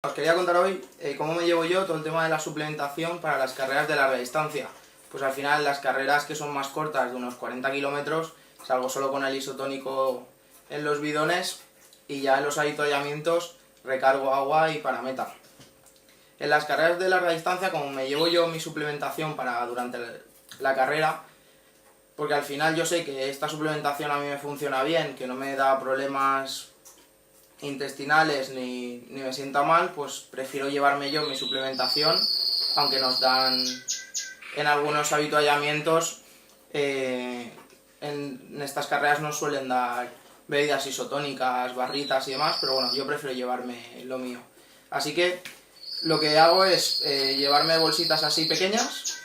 Os quería contar hoy cómo me llevo yo todo el tema de la suplementación para las carreras de larga distancia. Pues al final las carreras que son más cortas, de unos 40 kilómetros, salgo solo con el isotónico en los bidones y ya en los avituallamientos recargo agua y para meta. En las carreras de larga distancia, como me llevo yo mi suplementación para durante la carrera, porque al final yo sé que esta suplementación a mí me funciona bien, que no me da problemas intestinales ni me sienta mal, pues prefiero llevarme yo mi suplementación, aunque nos dan en algunos avituallamientos, en estas carreras nos suelen dar bebidas isotónicas, barritas y demás, pero bueno, yo prefiero llevarme lo mío. Así que lo que hago es llevarme bolsitas así pequeñas,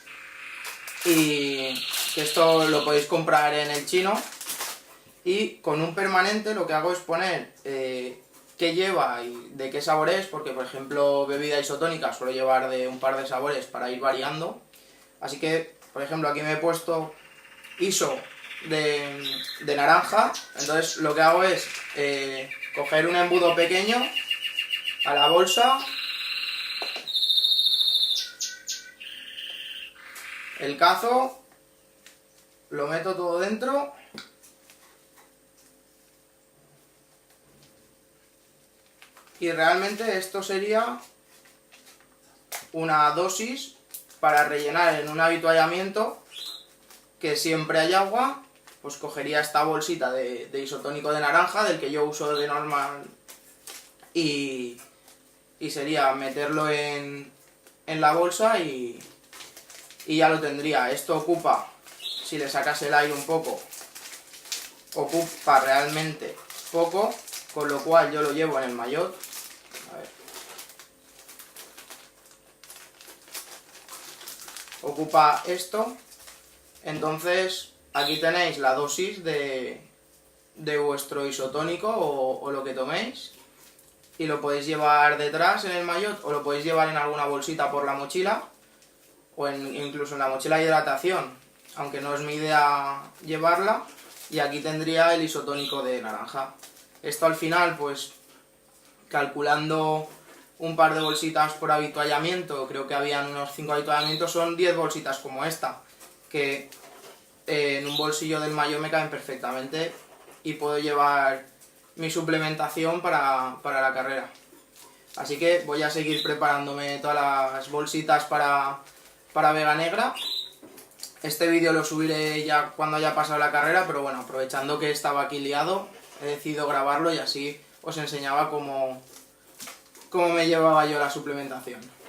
y que esto lo podéis comprar en el chino, y con un permanente lo que hago es poner qué lleva y de qué sabor es, porque por ejemplo bebida isotónica suelo llevar de un par de sabores para ir variando. Así que, por ejemplo, aquí me he puesto iso de naranja, entonces lo que hago es coger un embudo pequeño a la bolsa, el cazo, lo meto todo dentro y realmente esto sería una dosis para rellenar en un avituallamiento, que siempre hay agua. Pues cogería esta bolsita de isotónico de naranja, del que yo uso de normal, y sería meterlo en la bolsa y ya lo tendría. Esto ocupa, si le sacas el aire un poco, ocupa realmente poco, con lo cual yo lo llevo en el maillot. A ver. Ocupa esto, entonces aquí tenéis la dosis de vuestro isotónico o lo que toméis, y lo podéis llevar detrás en el maillot o lo podéis llevar en alguna bolsita por la mochila, o incluso en la mochila de hidratación, aunque no es mi idea llevarla. Y aquí tendría el isotónico de naranja. Esto al final, pues calculando un par de bolsitas por avituallamiento, creo que habían unos 5 avituallamientos, son 10 bolsitas como esta, que en un bolsillo del maillot me caen perfectamente y puedo llevar mi suplementación para la carrera. Así que voy a seguir preparándome todas las bolsitas para Vega Negra. Este vídeo lo subiré ya cuando haya pasado la carrera, pero bueno, aprovechando que estaba aquí liado, he decidido grabarlo y así os enseñaba cómo me llevaba yo la suplementación.